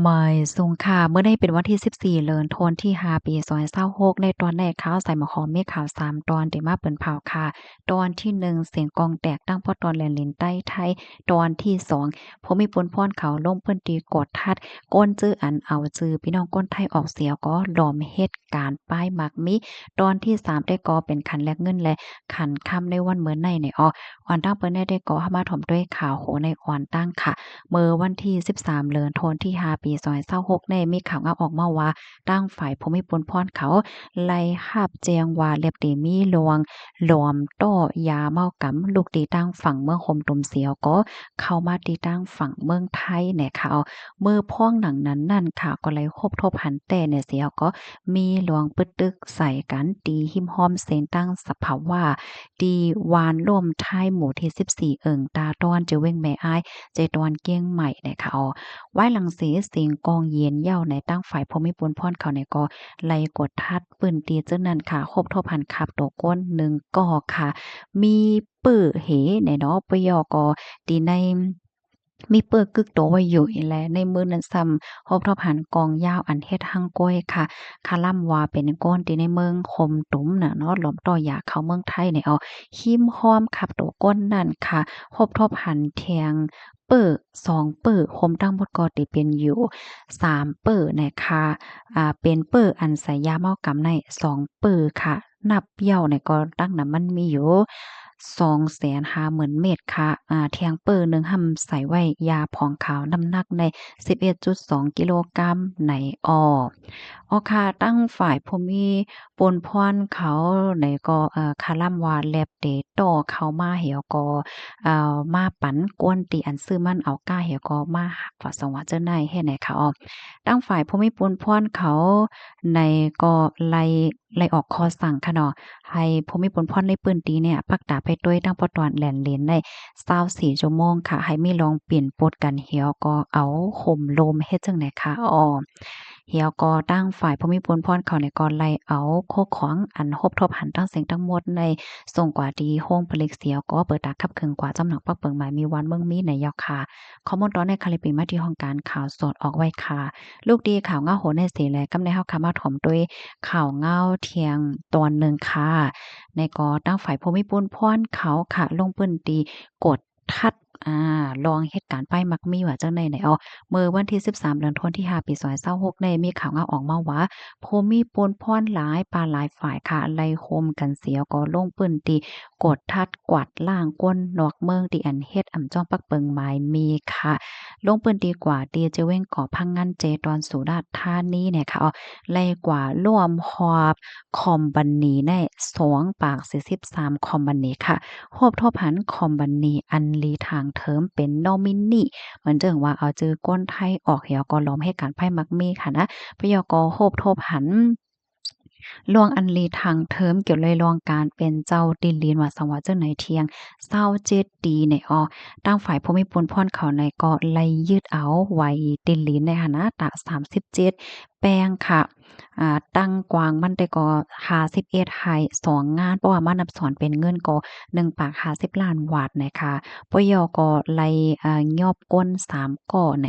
หมายสุงค่ะเมื่อได้เป็นวันที่14เดือนธันวาคมที่5ปี2026ในตอนแรกข่าวใส่หมอหอมมีข่าว3ตอนที่มาเปิ้นเผาค่ะตอนที่1เสียงกลองแตกตั้งเพราะตอนแล่นลิ้นใต้ไทยตอนที่2ผมมีปนพรเขาลงเพิ่นตีกดทัดก้นจื้ออันเอาจื้อพี่น้องก้นไทยออกเสียก็ล้อมเหตุการณ์ป้ายมักมีตอนที่3ได้ก็เป็นขันแลกเงินและขันค่ำในวันมื้อในในออนตั้งเปิ้นได้ก็เข้ามาถมด้วยข่าวโหในออนตั้งค่ะ เมื่อวันที่13เดือนธันวาคมที่5ปี2026ในมีข่าวออกมาว่าตั้งฝ่ายภูมิพลพรเขาไล่คาบแจงว่าเล็บตีมีลวงหลอมต้อยาเมากำลูกตีตั้งฝั่งเมืองโฮมตุ่มเสียวก็เข้ามาตีตั้งฝั่งเมืองไทยเนี่ยค่ะเมื่อพ้องหนังนั้นนั่นค่ะก็เลยคบทบหันแต่เนี่ยเสียวก็มีหลวงปึดตึกใส่กันตีหิมห้อมเซนตั้งสภาวะตีวานร่วมไทยหมู่ที่14เอิงตาต้อนเจอเว้งแม่อ้าย ใจตะวันเกียงใหม่นะคะไว้หลังสีเสียงกองเย็นเหย้าในตั้งฝ่ายภูมิพลพรเขาในก็ไล่กดทัดปืนตีเจ้านั้นค่ะครบทบหันขับตัวก้น1ก่อค่ะมีปื้อเหในเนาะปยก็ตีในมีเปิกกึกโตไว้อยู่อีแลในมือนั้นซ้ำครบทบหันกองยาวอันเฮ็ดหังก้อยค่ะคาล่ำว่าเป็นก้นตีในเมืองคมตุ้มน่ะเนาะหลอมต่อยาเข้าเมืองไทยเนี่ยหิมห้อมขับตัวก้นนั่นค่ะครบทบหันแทง เปิด2เปิดโฮมทั้งหมดก็ติเป็นอยู่3เปิดนะคะเป็นเปิดอันใส่ยาเมากำใน2เปิดค่ะนับเหย้าเนี่ยก็ตั้งน่ะมันมีอยู่250,000เม็ดค่ะเที่ยงเปิดหนึ่งหั้นใส่ไว้ยาผองขาวน้ำหนักใน11.2กิโลกรัมในค่ะตั้งฝ่ายภูมิปนพรเขาไหนก็คาลัมว่าแลบเดต่อเข้ามาเหี่ยวก็ มาปันกวนตีอันซื้อมันเอาก้าเหี่ยวก็มาหักฝาสว่าเจ้าในเฮ็ดให้ค่ะตั้งฝ่ายภูมิพลพรเขาในก็ไล่ออกคอสั่งค่ะเนาะให้ภูมิพลพรในปืนตีเนี่ยปักดาบไปด้วยตั้งปอตอนแหลนเลนใน24ชั่วโมงค่ะให้มีลองเปลี่ยนปดกันเหี่ยวก็เอาข่มลมเฮ็ดจังได๋คะเหี่ยวก็ตั้งฝ่ายภูมิพลพรเขาเนี่ยก็ไล่เอาโคของอันฮบทบหันตั้งเสียงทั้งหมดใน ส่งกว่าดีโฮงผลิกเสียวก็เปิดตาคับเคืองกว่าจำหนักปักเปิงหมายมีวันเมืองมีในยาวค่ะข้อมูลตอนในคาลิปีมาที่ห้องการข่าวสดออกไว้ค่ะลูกดีข่าวเงาโหในสีแลกำในเฮาค่ะมาถมด้วยข่าวเงาเทียงตอนหนึ่งค่ะในก็ตั้งฝ่ายภูมิพลพรเขาค่ะลงปืนตีกดทัดลองเหตุการณ์ป้ายมักมีว่าจังได๋ไหนเมื่อวันที่13เดือนธันวาคมที่5ปี2026ในมีข่าวเงาออกมาว่าภูมิพลพรหลายปานหลายฝ่ายค่ะไล่โคมกันเสียก็ลงปืนตี กดทัดกวาดล้างก้นนอกเมืองที่อันเฮ็ดจ้องปักเปิงหมายมีค่ะลงปืนดีกว่าตีจะเว้งก่อพังงันเจตอนสุราษฎร์ธานีเนี่ยค่ะไล่กว่าร่วมหอบคอมบันนีใน2ปาก43คอมบันนีค่ะฮอบทอผันคอมบันนีอันลีทางเทิมเป็นนอมินีเหมือนเจิงว่าเอาจื้อก้นไทยออกเหี่ยวก็ล้อมให้การไพ่มักมีค่ะนะพยกโฮบทบหัน ลวงอันลีทางเทิมเกี่ยวเลยลวงการเป็นเจ้าดินลีนว่าสังวาเจ้าไหนเทียง27ปีในตั้งฝ่ายภูมิพลพรเขาในก็ไล่ยึดเอาไว้ดินลีนในหั้นนะตะ37แปลงค่ะตั้งกวางมันได้ก็51ให้2งานเพราะว่ามันนับสอนเป็นเงินก็1ปาก50ล้านบาทนะคะปยก็ไล่ยอบก้น3ก้อใน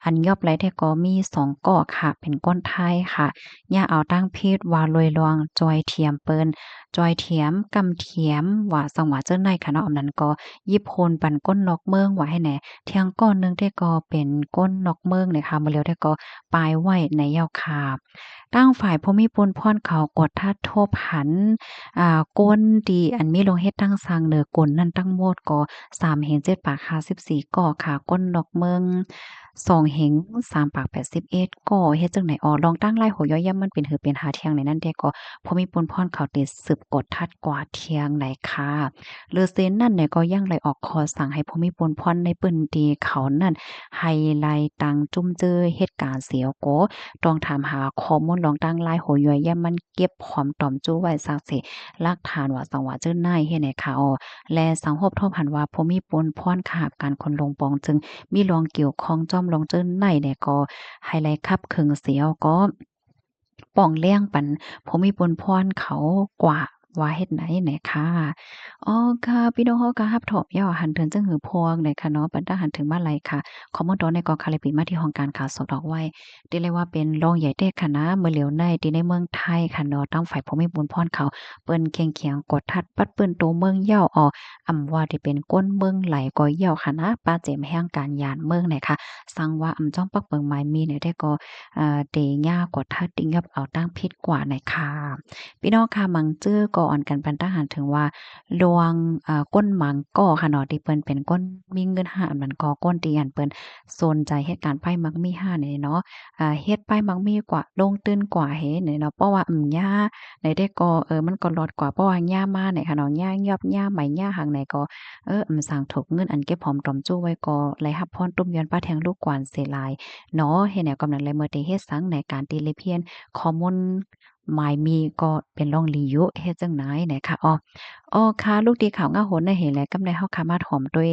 อันยอบไล่แท้ก็มี2ก้อค่ะเป็นก้นไทยค่ะ อย่าเอาตั้งเพศว่าลอยลวงจอยเทียมเปิ้นจอยเทียมกำเทียมว่าสังว่าเจ้าในค่ะเนาะอันนั้นก็ยิบโพนปันก้นนอกเมืองว่าให้แหน่เที่ยงก้อนหนึงได้ก็เป็นก้นนอกเมืองเนี่ยค่ะบ่แล้วได้ก็ปลายไว้ในยาวคาตั้งฝ่ายภูมิพลพรเขากดทัดโทบหันก้นดีอันมีลงเฮ็ดตั้งสร้างเหนือกลนั้นตั้งหมดก็3เห็น7ปาก54ก่อค่ะก้นนอกเมือง2เห็น3ปาก81ก่อเฮ็ดจั่งใดลองตั้งไล่โหย่อยย่ำมันเป็นหือเป็นหาเที่ยงในนั้นได้ก็พอมีปนพรเขาติดสืบกดทัดกว่าเที่ยงไหนค่ะหรือเซ็นนั่นเนี่ยก็ยังไล่ออกคอสั่งให้พอมีปนพรในปืนดีเขานั่นให้ไล่ตังจุ่มเจอเหตุการณ์เสียวโกต้องถามหาข้อมูลลองตั้งไล่โหย่อยย่ำมันเก็บพร้อมตอมจู้ไว้ซักสิหลักฐานว่าสังว่าเจ้านายเฮ็ดให้ค่ะและสังคมทบหันว่าพอมีปนพรขาบการคนลงปองจึง มีรองเกี่ยวข้องจ้อมรองเจิ้นในเนี่ยก็ไฮไลท์คับครึ่งเสียวก็ป่องเลี้ยงปันผมมีปนพรเขากว่า ว่าเฮ็ดไหนไหนค่ะอ๋อค่ะพี่น้องเฮาก็รับถอบย่อหันเถินจังหือพวงไหนค่ะเนาะปันตาหันถึงมาไลค่ะขอมอดอในกอคาเลปิมาที่ห้องการข่าวสดออกไว้ได้เลยว่าเป็นรองใหญ่เด้ค่ะนะเมื่อเหลียวในที่ในเมืองไทยค่ะเนาะตั้งฝ่ายภูมิบุญพรเขาเปิ้นเคียงเคียงกดทัดปัดปื้นโตเมืองเย้าออว่าที่เป็นก้นเมืองไหลก็เหี่ยวค่ะนะป้าเจ็มแห่งการยานเมืองเนี่ยค่ะสั่งว่าจ้องปักเปิงไม้มีเนี่ยได้ก็เตย่ากดทัดติงกับเอาตั้งพิษกว่าในค่ะพี่น้องค่ะมังจื้อก่อนกันปันทหารถึงว่าลวงก้นหมังก่อค่ะเนาะที่เปิ้นเป็นก้นมีเงินหามันก่อก้นที่อันเปิ้นสนใจเหตุการณ์ไผมักมี5เนี่ยเนาะเฮ็ดไปมักมีกว่าลงตื่นกว่าเฮ็ดเนี่ยเนาะเพราะว่าย่าในได้ก็มันก็ลดกว่าเพราะว่าย่ามาเนี่ยค่ะเนาะย่ายอบย่าไหมย่าหังไหนก็สั่งถกเงินอันเก็บหอมตอมจู้ไว้ก็ไหลรับพรตุ้มย้อนป้าแทงลูกกวานเสลายเนาะเฮ็ดแนวกำนั้นเลยเมื่อได้เฮ็ดสังในการตีเลเพียนข้อมูลหมายมีก็เป็นร่องลียุเฮ็ดจังไหนไหนค่ะค่ะลูกดีข่าวง่าโหนน่ะเห็นแล้วกำไดเฮาคามาถ่อมด้วย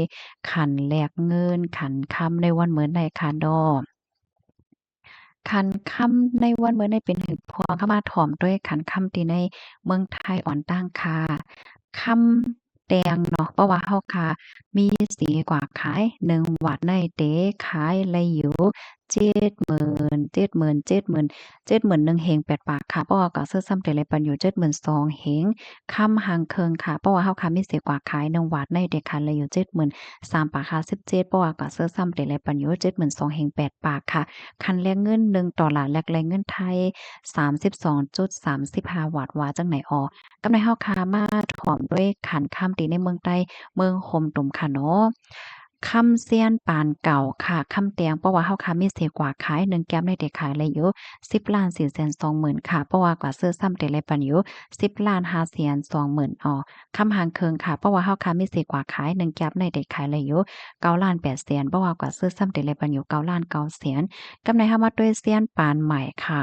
ขันแลกเงินขันคำในวันเหมือนใดค่ะดอ ขันค่ำในวันมื้อนี้เป็นหึงพวงเข้ามาถ่อมด้วยขันค่ำที่ในเมืองไทยอ่อนตั้งค่ะค่ำแดงเนาะเพราะว่าเฮาค่ะมีสีกว่าขาย1วัตต์ในเตขายไลอยู่70,000 70,000 70,000 71,000เฮง8ปากค่ะเพราะว่าก็ซื้อซ้ำแต่ไรปันอยู่72,000เฮงค่ำหางเคิงค่ะเพราะว่าเฮาค่ะมีสีกว่าขาย1วัตต์ในเตขายไลอยู่73,000ปากค่ะ17เพราะว่าก็ซื้อซ้ำแต่ไรปันอยู่72,000เฮง8ปากค่ะ คันแลกเงิน$1แลกแลกเงินไทย32.35บาทว่าจั่งไหนอ้อกำไดเฮาค้ามาถอนด้วยขันค่ำตีในเมืองใต้เมืองโฮมตุ่มค่ะเนาะคำเซียนปานเก่าค่ะคำแตงเพราะว่าเฮาค้ามีเสียกว่าขาย1แก้มได้แต่ขายเลยอยู่10,420,000ค่ะเพราะว่ากว่าซื้อซ้ำแต่ไรปันอยู่10,520,000คำหางเคิงค่ะเพราะว่าเฮาค้ามีเสียกว่าขาย1แก้มได้แต่ขายเลยอยู่9,800,000เพราะว่ากว่าซื้อซ้ำแต่ไรปันอยู่9,900,000 กำไรเฮามาด้วยเซียนปานใหม่ค่ะ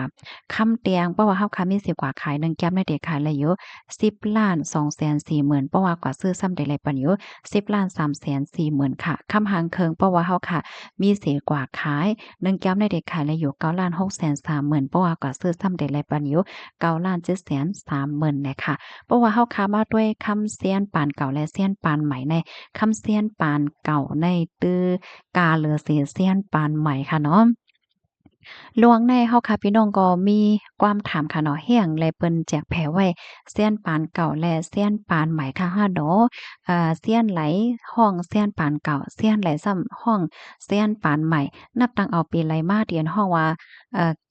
คำเตียงเพราะว่าเฮาค่ะมีสิบกว่าขาย1แก้มได้เด็กขายเลยอยู่10,240,000เพราะว่ากว่าซื้อซ้ำได้หลายปันอยู่10,340,000ค่ะคำหางเคิงเพราะว่าเฮาค่ะมีเสียกว่าขาย1แก้มได้เด็กขายเลยอยู่9,630,000เพราะว่ากว่าซื้อซ้ำได้หลายปันอยู่9,730,000น่ะค่ะเพราะว่าเฮาค่ะมาด้วยคำเซียนปานเก่าและเซียนปานใหม่ในคำเซียนปานเก่าในตื้อกาเหลือเสียเซียนปานใหม่ค่ะเนาะ ลวงในเฮาค่ะพี่น้องก็มีความถามค่ะเนาะเฮียงและเปิ้นแจกแผไว้เซียนปานเก่าและเซียนปานใหม่ค่ะฮะเนาะเซียนไหลห้องเซียนปานเก่าเซียนไหลซ้ำห้องเซียนปานใหม่นับตั้งเอาปีไหลมาเดียนฮ้องว่า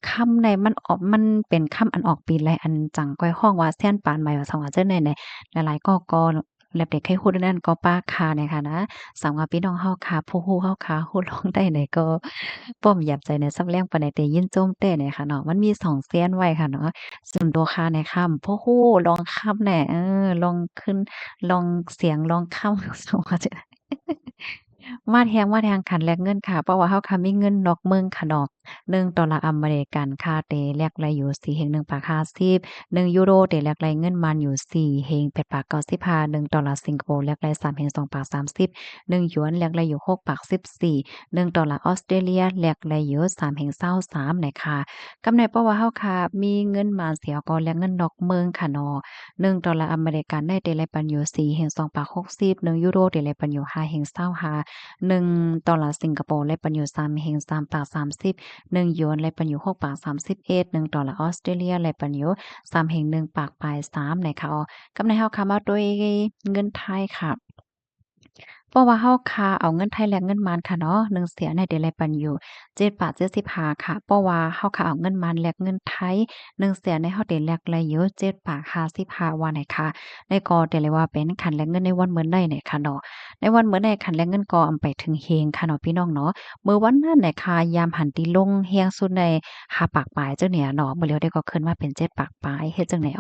คำใดมันออกมันเป็นคำอันออกปีไหลอันจังก้อยฮ้องว่าเซียนปานใหม่ว่าสังว่าจั่งใดแหน่หลายๆก็แล้วแต่ใครฮู้นั่นก็ป้าค่ะเนี่ยค่ะนะสังว่าพี่น้องเฮาค่ะผู้ฮู้เฮาค่ะฮู้ลองได้ไหนก็ ป้อมหยับใจในซับแรงปานใดแต่ยินโจมเต้เนี่ยค่ะเนาะมันมี2เซียนไว้ค่ะเนาะส่วนตัวค่าในค่ำโอ้โฮลองค่ำแหน่ลองขึ้นลองเสียงลองค่ำสว่าจะมาแทงขันแลกเงินค่ะเพราะว่าเฮาค่ะมีเงินนอกเมืองค่ะเนาะ$1อเมริกันค่ะเตแลกไลอยู่4.150 1ยูโรเตแลกไลเงินมันอยู่4.895 $1สิงคโปร์แลกไล3.230 1หยวนแลกไลอยู่6.14 $1ออสเตรเลียแลกไลอยู่3.23น่ะค่ะกำไรเพราะว่าเฮาค่ะมีเงินมาเสียก็แลกเงินนอกเมืองค่ะเนาะ$1อเมริกันได้เตแลปันอยู่4.260 1ยูโรเตแลปันอยู่5.25 $1สิงคโปร์แลกปันอยู่3.330 1หยวนแลกปันอยู่6.31 $1ออสเตรเลียแลกปันอยู่3.1ปากปลาย3น่ะค่ะกำไรเฮาค่ะมาด้วยเงินไทยค่ะ เพราะว่าเฮาค่าเอาเงินไทยแลกเงินมานค่ะเนาะ1เสียเนี่ยได้แลกปันอยู่7.75ค่ะเพราะว่าเฮาค่าเอาเงินมานแลกเงินไทย1เสียเนี่ยเฮาได้แลกได้อยู่7.55ว่าไหนค่ะในก็ได้เลยว่าเป็นคันแลกเงินในวันเหมือนได้เนี่ยค่ะเนาะในวันเหมือนได้คันแลกเงินก็อำไปถึงเฮงค่ะเนาะพี่น้องเนาะมื้อวันนั้นน่ะค่ะยามหันติลงแฮงสุดใน5ปากปลายจังเนี่ยเนาะมื้อแล้วได้ก็ขึ้นมาเป็น7ปากปลายเฮ็ดจังได๋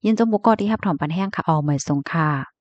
ยินจงบ่ก็ที่รับถอมปันแห้งค่ะไม่ส่งค่ะ